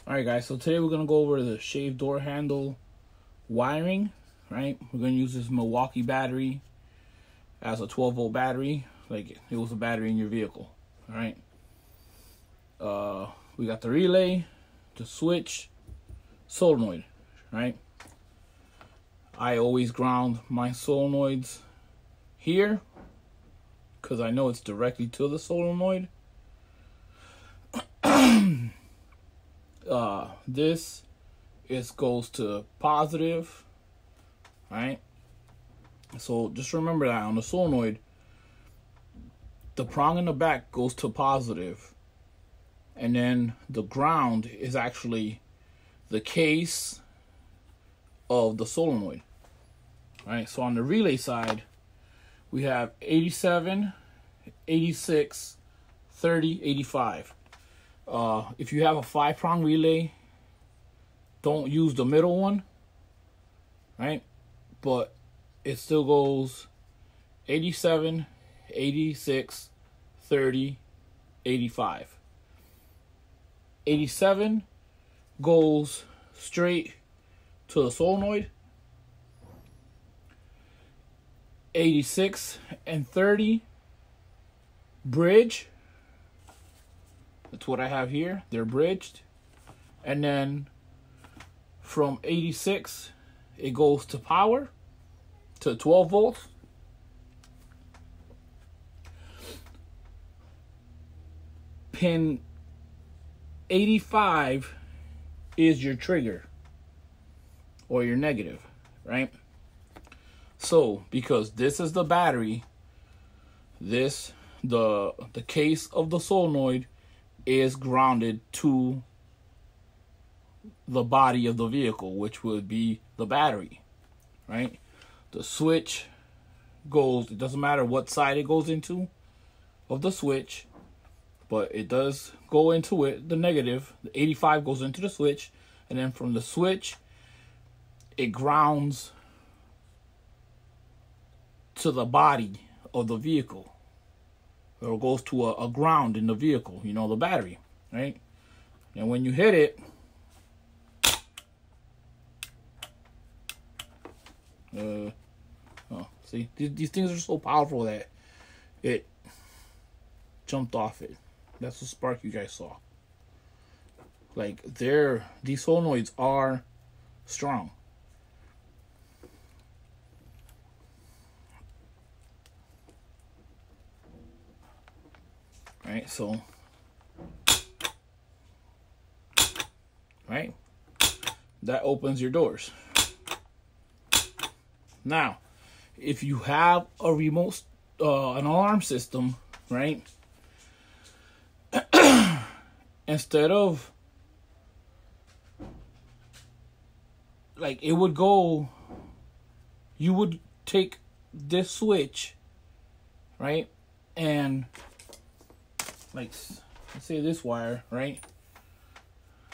Alright guys, so today we're going to go over the shaved door handle wiring, right? We're going to use this Milwaukee battery as a 12-volt battery, like it was a battery in your vehicle, alright? We got the relay, the switch, solenoid, right? I always ground my solenoids here because I know it's directly to the solenoid. This goes to positive, right? So just remember that on the solenoid, the prong in the back goes to positive, and then the ground is actually the case of the solenoid, right? So on the relay side, we have 87, 86, 30, 85. If you have a 5-prong relay, don't use the middle one, right? But it still goes 87, 86, 30, 85. 87 goes straight to the solenoid. 86 and 30 bridge. That's what I have here. They're bridged. And then from 86, it goes to power, to 12 volts. Pin 85 is your trigger or your negative, right? So, because this is the battery, the case of the solenoid is grounded to the body of the vehicle, which would be the battery, right? The switch goes, it doesn't matter what side it goes into of the switch, but it does go into it, the negative. The 85 goes into the switch, and then from the switch, it grounds to the body of the vehicle. Or it goes to a ground in the vehicle, you know, the battery, right? And when you hit it, see, these things are so powerful that it jumped off it. That's the spark you guys saw. Like, these solenoids are strong. Right, so, right, that opens your doors. Now, if you have a remote, an alarm system, right, instead of, like, it would go, you would take this switch, right, and like, let's say this wire, right?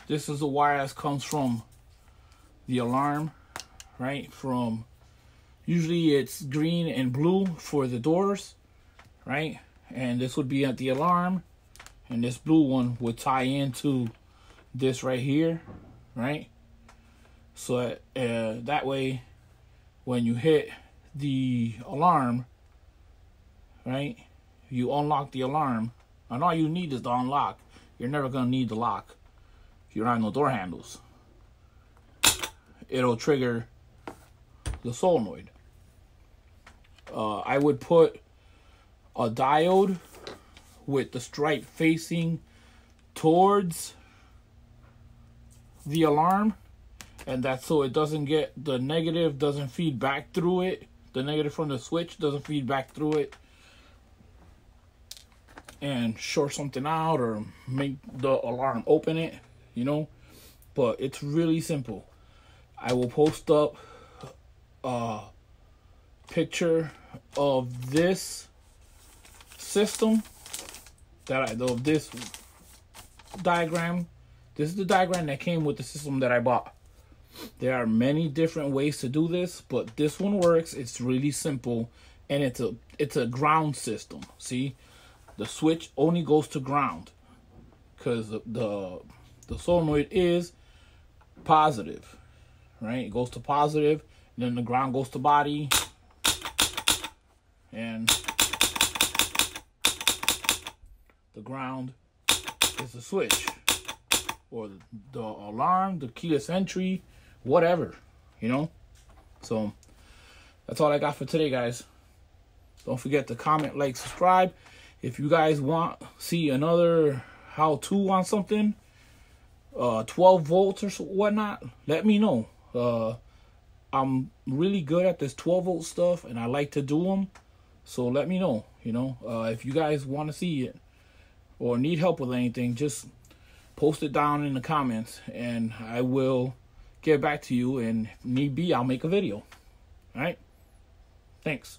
This is a wire that comes from the alarm, right? From, usually it's green and blue for the doors, right? And this would be at the alarm, and this blue one would tie into this right here, right? So that way, when you hit the alarm, right, you unlock the alarm. And all you need is the unlock. You're never going to need the lock if you don't have no door handles. It'll trigger the solenoid. I would put a diode with the stripe facing towards the alarm. And that's so it doesn't get, the negative doesn't feed back through it. The negative from the switch doesn't feed back through it and short something out or make the alarm open it, you know. But it's really simple. I will post up a picture of this system of this diagram. This is the diagram that came with the system that I bought. There are many different ways to do this, but this one works. It's really simple, and it's a ground system. See, the switch only goes to ground because the the solenoid is positive, right? It goes to positive, and then the ground goes to body, and the ground is the switch, or the alarm, the keyless entry, whatever, you know? So that's all I got for today, guys. Don't forget to comment, like, subscribe. If you guys want see another how-to on something, 12 volts or whatnot, let me know. I'm really good at this 12 volt stuff, and I like to do them. So let me know, you know. If you guys want to see it or need help with anything, just post it down in the comments, and I will get back to you. And if need be, I'll make a video. All right? Thanks.